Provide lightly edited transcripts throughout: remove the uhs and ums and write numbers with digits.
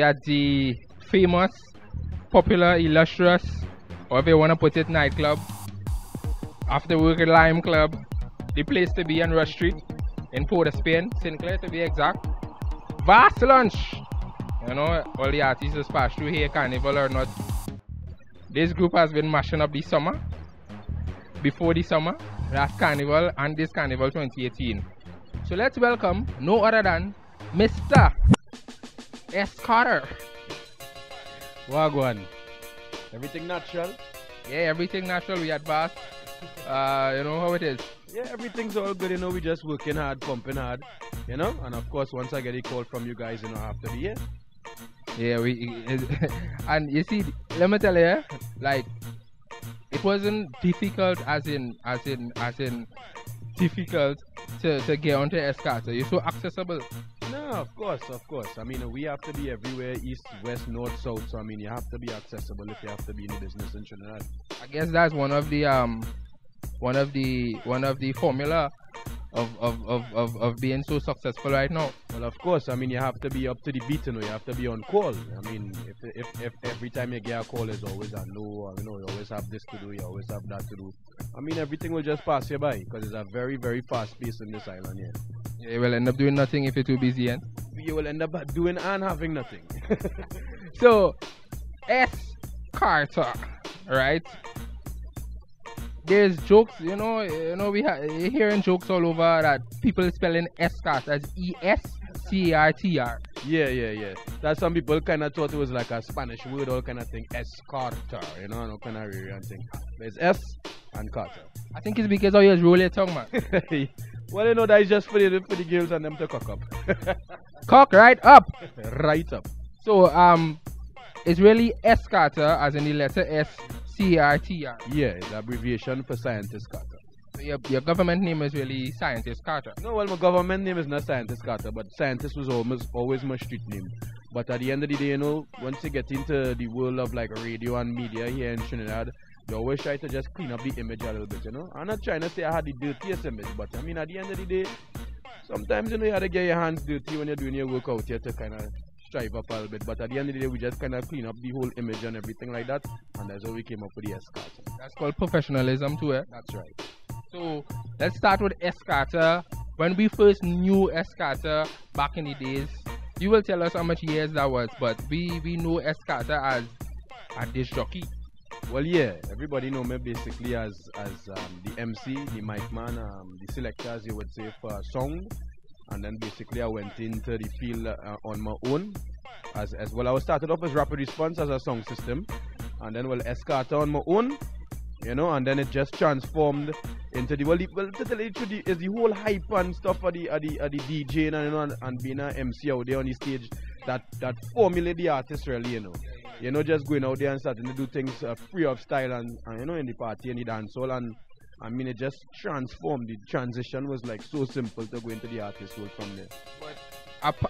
at the famous, popular, illustrious, however you want to put it, nightclub. After work at Lime Club, the place to be on Rush Street in Port of Spain, Sinclair to be exact. Vast lunch! You know, all the artists just pass through here, carnival or not. This group has been mashing up the summer. Before the summer, last carnival and this carnival 2018. So let's welcome no other than Mr. S. Carter. Wagwan. Everything natural? Yeah, everything natural. We at Bass. You know how it is. Yeah, everything's all good, you know, we just working hard, pumping hard, you know, and of course once I get a call from you guys, you know, I have to be here. Yeah, and you see, let me tell you, like, it wasn't difficult as in difficult to get onto Escata. You're so accessible. No, of course. I mean, we have to be everywhere, east, west, north, south. So I mean, you have to be accessible if you have to be in the business in Trinidad. I guess that's one of the formula of being so successful right now. Well, of course, I mean, you have to be up to the beat, you know, you have to be on call. I mean, if every time you get a call, there's always a no, or, you know, you always have this to do, you always have that to do. I mean, everything will just pass you by because it's a very, very fast pace in this island here. Yeah, you will end up doing nothing if you're too busy, eh? You will end up doing and having nothing. So, S. Carter, right? There's jokes, you know, you're hearing jokes all over that people spelling Escart as E-S-C-A-R-T-R. Yeah. That some people kind of thought it was like a Spanish word or kind of thing, Escarter, you know, no kind of really thing. But it's S and Carter. I think it's because you roll your tongue, man. Well, you know, that is just for the girls and them to cock up. Cock right up. Right up. So, it's really Escarter as in the letter S. C-A-R-T-R. Yeah, it's the abbreviation for Scientist Carter. So your government name is really Scientist Carter. No, well, my government name is not Scientist Carter, but Scientist was always my street name. But at the end of the day, you know, once you get into the world of like radio and media here in Trinidad, you always try to just clean up the image a little bit, you know. I'm not trying to say I had the dirtiest image, but I mean, at the end of the day, sometimes, you know, you have to get your hands dirty when you're doing your work out here to kind of strive up a little bit, but at the end of the day, we just kind of clean up the whole image and everything like that, and that's how we came up with the Escata. That's called professionalism too, eh? That's right. So let's start with Escata. When we first knew Escata back in the days, you will tell us how much years that was, but we know Escata as a disc jockey. Well, yeah, everybody know me basically as the MC, the mic man, the selector, as you would say, for a song. And then basically I went into the field on my own as well. I started off as Rapid Response as a song system, and then Escata on my own, you know, and then it just transformed into the to tell you the truth, is the whole hype and stuff of the DJing and, you know, and being an MC out there on the stage that formulate the artist really, you know. You know, just going out there and starting to do things free of style and you know, in the party and the dancehall, and I mean, it just transformed. The transition was like so simple to go into the artist world from there. But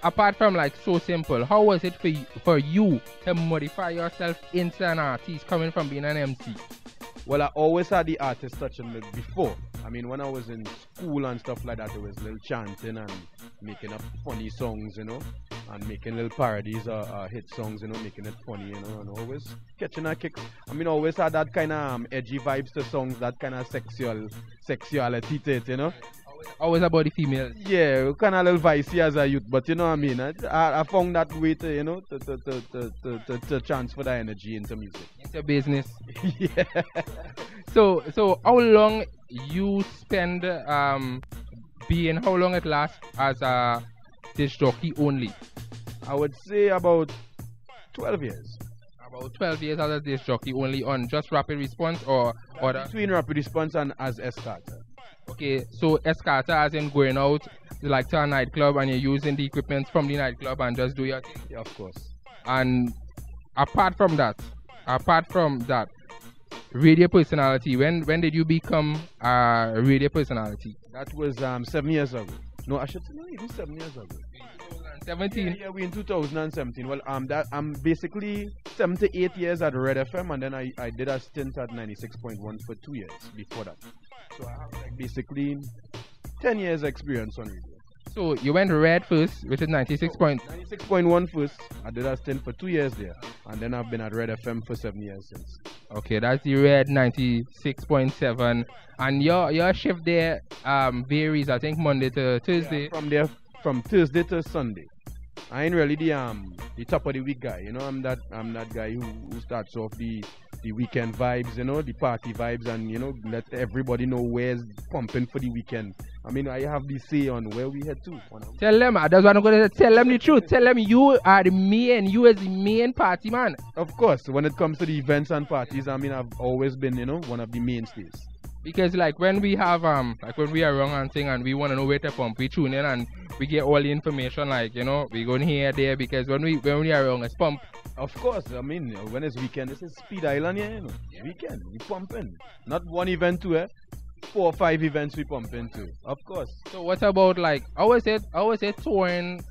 apart from like so simple, how was it for you to modify yourself into an artist coming from being an MC? Well, I always had the artist touch on me before. I mean, when I was in school and stuff like that, there was little chanting and making up funny songs, you know, and making little parodies or hit songs, you know, making it funny, you know, and always catching a kick. I mean, always had that kind of edgy vibes to songs, that kind of sexuality to it, you know. Always about the females. Yeah, kind of little vicey as a youth, but you know what I mean. I found that way to, you know, to transfer the energy into music. Into business. Yeah. So how long you spend how long it lasts as a disc jockey only? I would say about 12 years. About 12 years as a disc jockey only on just Rapid Response or other? Between Rapid Response and as Escata. Okay, so Escata as in going out like to a nightclub and you're using the equipment from the nightclub and just do your thing? Yeah, of course. And apart from that, radio personality, when did you become a radio personality? That was 7 years ago. No, I should say no, even 7 years ago. 2017? Yeah, we in 2017. Well, I'm basically 7 to 8 years at Red FM, and then I did a stint at 96.1 for 2 years before that. So I have like basically 10 years experience on radio. So you went Red first, which is 96 point. 96.1 first. I did a stint for 2 years there. And then I've been at Red FM for 7 years since. Okay, that's the Red 96.7. And your shift there varies, I think, Monday to Thursday. Yeah, from Thursday to Sunday. I ain't really the top of the week guy. You know, I'm that guy who starts off the weekend vibes, you know, the party vibes, and you know, let everybody know where's pumping for the weekend. I mean, I have the say on where we head to. Tell them, that's what I'm gonna tell them the truth. Tell them you are the main, you as the main party man. Of course, when it comes to the events and parties, I mean, I've always been, you know, one of the mainstays. Because like when we have like when we are wrong and thing and we want to know where to pump, we tune in and we get all the information, like, you know, we go here there, because when we are wrong, it's pump. Of course, I mean, when it's weekend, this is Speed Island here, you know. Weekend, we pumping. Not one event to it. 4 or 5 events we pump into. Of course. So what about like I always say touring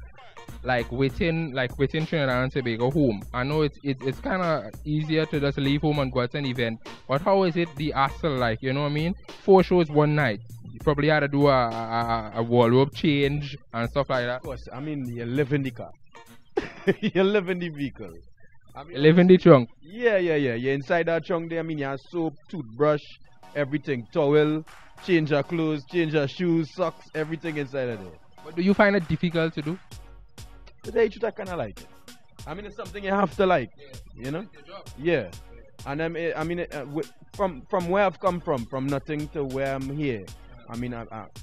like within Trinidad and Tobago home. I know it's kind of easier to just leave home and go to an event, but how is it the hassle, like, you know what I mean? 4 shows one night. You probably had to do a wardrobe change and stuff like that. Of course, I mean, you live in the car. You live in the vehicle. I mean, you live in the trunk. Yeah. You're inside that trunk there. I mean, you have soap, toothbrush, everything, towel, change your clothes, change your shoes, socks, everything inside of there. But do you find it difficult to do? To tell you the truth, I kind of like it. I mean, it's something you have to like, you know? Yeah. And I mean, from where I've come from nothing to where I'm here, I mean,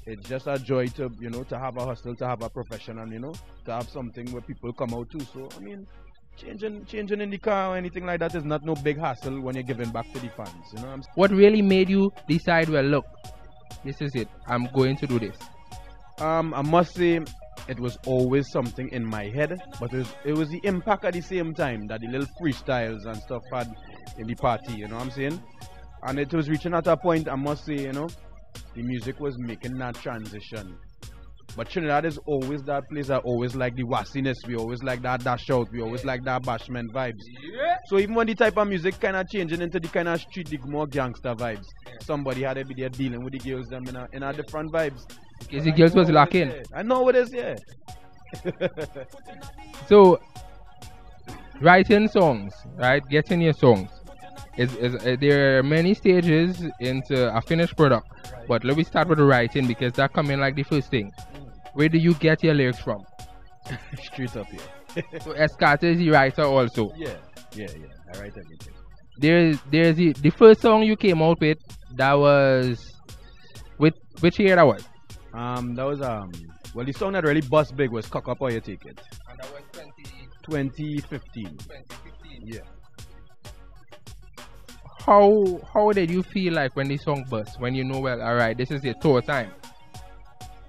it's just a joy to, you know, to have a hustle, to have a profession, and, you know, to have something where people come out to. So, I mean, changing in the car or anything like that is not no big hassle when you're giving back to the fans, you know. What really made you decide, well, look, this is it, I'm going to do this? I must say, it was always something in my head, but it was the impact at the same time that the little freestyles and stuff had in the party, you know what I'm saying? And it was reaching at a point, I must say, you know, the music was making that transition. But Trinidad is always that place that always like the wassiness, we always like that dash out, we always like that bashment vibes. Yeah. So even when the type of music kind of changing into the kind of street, the more gangster vibes, somebody had to be there dealing with the girls them in a different vibes. Because the girls was locking. I know what it is, yeah. So, writing songs, right? Getting your songs. There are many stages into a finished product. Right. But let me start with the writing, because that come in like the first thing. Where do you get your lyrics from? Straight up here. So Escata is the writer also. Yeah. I write everything. There's the first song you came out with, that was which year that was? That was well, the song that really bust big was Cock Up or You Take It. And that was 2015. 2015. Yeah. How did you feel like when the song bust? When you know, well, alright, this is the tour time?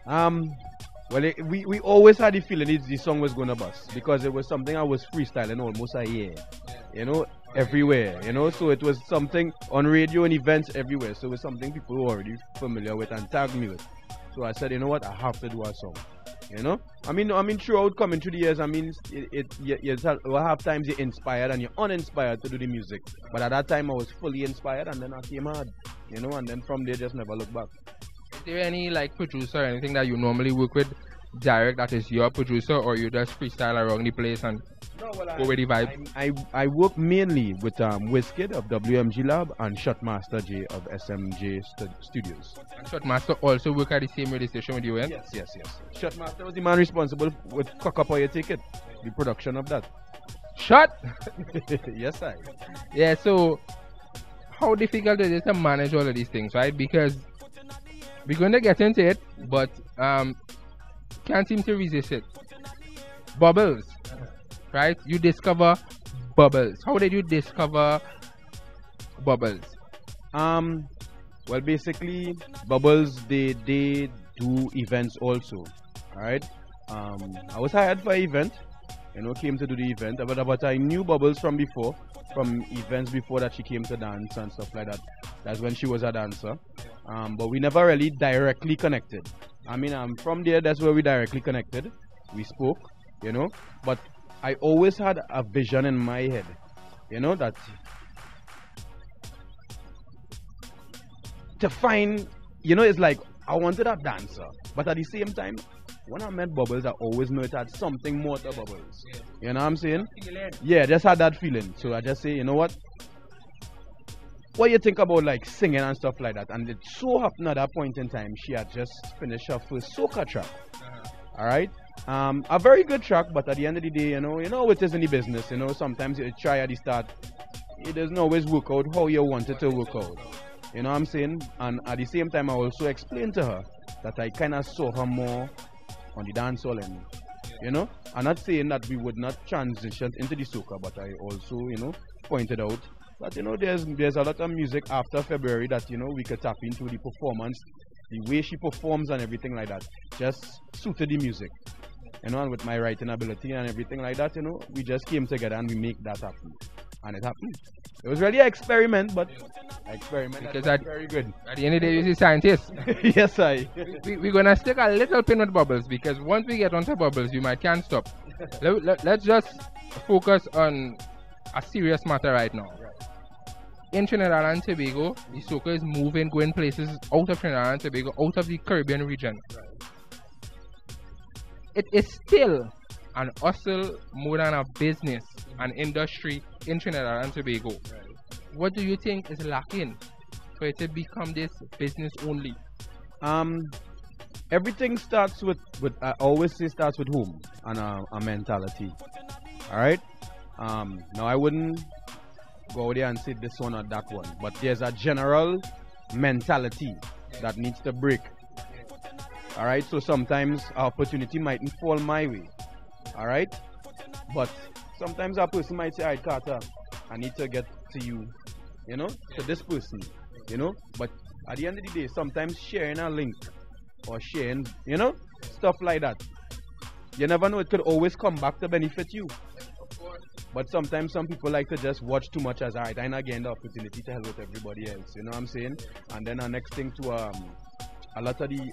Well, we always had the feeling the song was gonna bust, because it was something I was freestyling almost a year, you know, everywhere, you know. So it was something on radio and events everywhere. So it was something people were already familiar with and tagged me with. So I said, you know what, I have to do a song, you know. I mean, throughout coming through the years, I mean, you have times you're inspired and you're uninspired to do the music. But at that time, I was fully inspired, and then I came hard, you know. And then from there, just never look back. Is there any like producer or anything that you normally work with direct that is your producer, or you just freestyle around the place and go with the vibe? I work mainly with Wizkid of WMG Lab and Shotmaster J of SMJ Studios. And Shotmaster also work at the same radio station with you, eh? Yes. Shotmaster was the man responsible with Cock Up or You Take It, the production of that. Shot? Yes, I. Yeah, so how difficult is it to manage all of these things, right? Because we're going to get into it, but can't seem to resist it. Bubbles, right? You discover Bubbles. How did you discover Bubbles? Well, basically, Bubbles, they do events also, alright? I was hired for an event, you know, came to do the event, but I knew Bubbles from before, from events before that she came to dance and stuff like that. That's when she was a dancer. But we never really directly connected. I mean, from there, that's where we directly connected. We spoke, you know, but I always had a vision in my head, you know, that to find, you know, it's like I wanted a dancer, but at the same time, when I met Bubbles, I always knew it had something more to Bubbles. You know what I'm saying? Feeling. Yeah, just had that feeling. So I just say, you know what? What you think about like singing and stuff like that? And it so happened at that point in time, she had just finished her first soca track. All right, a very good track, but at the end of the day, you know it is in the business. You know, sometimes you try at the start, it doesn't always work out how you want it to work out. You know what I'm saying? And at the same time, I also explained to her that I kind of saw her more on the dancehall, and you know, I'm not saying that we would not transition into the soca, but I also, you know, pointed out that, you know, there's a lot of music after February that, you know, we could tap into. The performance, the way she performs and everything like that just suited the music. You know, and with my writing ability and everything like that, you know, we just came together and we make that happen. And it happened. It was really an experiment, but Because very good. At the end of the day, you're a scientist. Yes, I. We're going to stick a little pin with Bubbles, because once we get onto Bubbles, you might can't stop. Let's just focus on a serious matter right now. In Trinidad and Tobago, the soca is moving, going places out of Trinidad and Tobago, out of the Caribbean region. It is still an hustle more than a business, an industry in Trinidad and Tobago. What do you think is lacking for it to become this business only? Everything starts with I always say starts with home and a mentality. All right. Now I wouldn't go out there and say this one or that one, but there's a general mentality that needs to break. All right. So sometimes opportunity mightn't fall my way. All right. But sometimes a person might say, all right, Carter, I need to get to you, you know, to this person, you know. But at the end of the day, sometimes sharing a link or sharing, you know, stuff like that, you never know, it could always come back to benefit you. But sometimes some people like to just watch too much as, all right, I'm not getting the opportunity to help with everybody else, you know what I'm saying? And then the next thing to a lot of the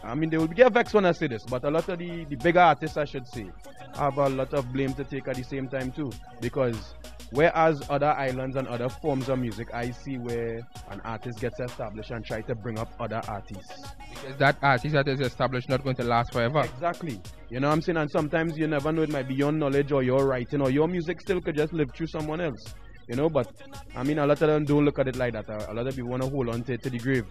I mean, they will get vexed when I say this, but a lot of the bigger artists, I should say, have a lot of blame to take at the same time too. Because whereas other islands and other forms of music, I see where an artist gets established and try to bring up other artists. Because that artist that is established not going to last forever. Exactly. You know what I'm saying? And sometimes you never know, it might be your knowledge or your writing or your music still could just live through someone else. You know, but I mean, a lot of them don't look at it like that. A lot of people want to hold on to it to the grave.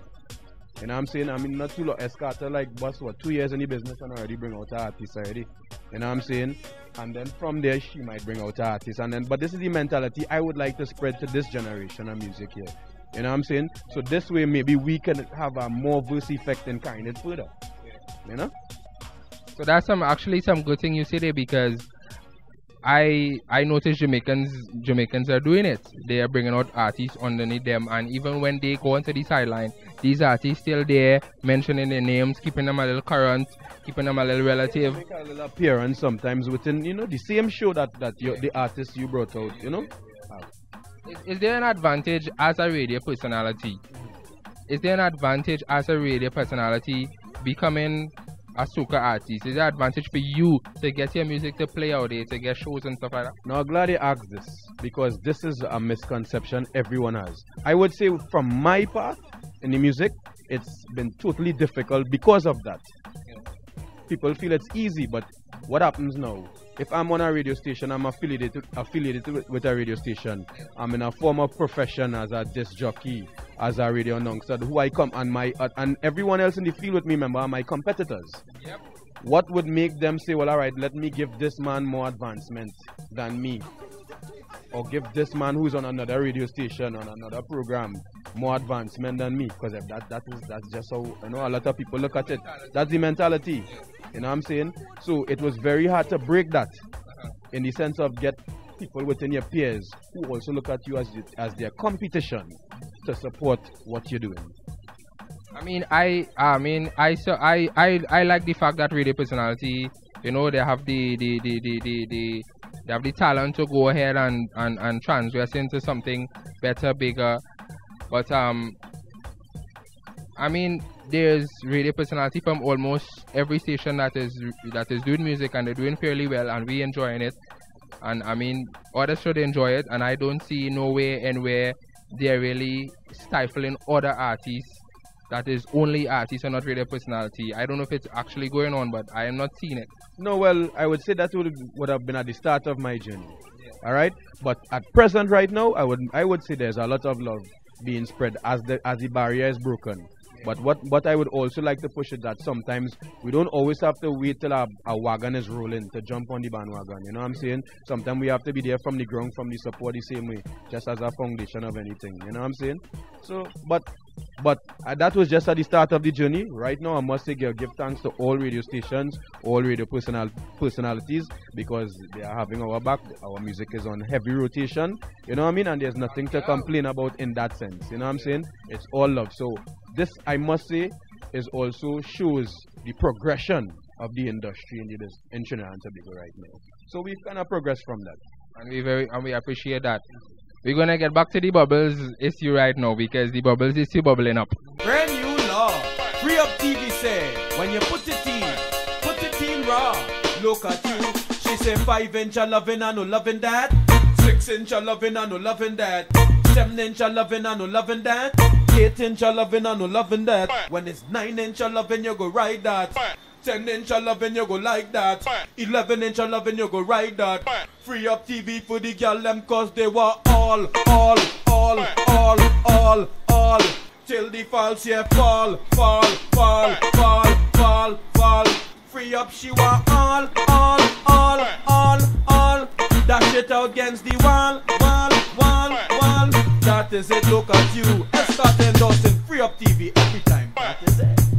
You know what I'm saying? I mean, not too long. Escata, like, boss, what, 2 years in the business and already bring out an artist already. You know what I'm saying? And then from there, she might bring out an artist. And then, but this is the mentality I would like to spread to this generation of music here. You know what I'm saying? So this way, maybe we can have a more verse effect and carrying it further. You know? So that's actually some good thing you say there, because I noticed Jamaicans are doing it. They are bringing out artists underneath them, and even when they go onto the sideline, these artists still there, mentioning their names, keeping them a little current, keeping them a little relative. Make a little appearance sometimes within, you know, the same show that the artist you brought out, you know. Is there an advantage as a radio personality? Is there an advantage as a radio personality becoming a soca artist? Is there an advantage for you to get your music to play out there, to get shows and stuff like that? Now, I'm glad you asked this, because this is a misconception everyone has. I would say from my part in the music, it's been totally difficult because of that. People feel it's easy, but what happens now? If I'm on a radio station, I'm affiliated with a radio station. I'm in a former profession as a disc jockey, as a radio announcer, who I come, and everyone else in the field with me, remember, are my competitors. Yep. What would make them say, well, all right, let me give this man more advancement than me, or give this man who's on another radio station, on another program, more advancement than me? Because that's just how, you know, a lot of people look at it. That's the mentality. You know what I'm saying? So it was very hard to break that, in the sense of get people within your peers who also look at you as their competition to support what you're doing. I mean, I like the fact that radio personality, you know, they have they have the talent to go ahead and transgress into something better, bigger. But I mean, there's radio personality from almost every station that is doing music, and they're doing fairly well, and we enjoying it. And I mean, others should enjoy it, and I don't see no way anywhere they're really stifling other artists that is only artist and not radio personality. I don't know if it's actually going on, but I am not seeing it. No, well, I would say that would have been at the start of my journey. Yeah. All right, but at present, right now, I would say there's a lot of love being spread as the barrier is broken. But what I would also like to push is that sometimes we don't always have to wait till our wagon is rolling to jump on the bandwagon. You know what I'm saying? Sometimes we have to be there from the ground, from the support the same way, just as a foundation of anything. You know what I'm saying? So, but that was just at the start of the journey. Right now, I must say give thanks to all radio stations, all radio personalities, because they are having our back. Our music is on heavy rotation. You know what I mean? And there's nothing to complain about in that sense. You know what I'm saying? It's all love. So this, I must say, is also shows the progression of the industry in Trinidad and Tobago right now. So we've kind of progressed from that. And we appreciate that. We're gonna get back to the Bubbles issue right now because the Bubbles issue bubbling up. Brand new law. Free Up TV say, when you put it in raw. Look at you. She say 5-inch a loving and no loving that. 6-inch a loving and no loving that. 7-inch a loving and no loving that. 8-inch a loving and no loving that. When it's 9-inch a loving, you go ride that. 10-inch a loving, you go like that. 11-inch a loving, you go ride that. Free Up TV for the girl them cause they were all till the falls here fall. Free Up, she want all. Dash it out against the wall. That is it, look at you. Let's start endorsing Free Up TV every time. That is it.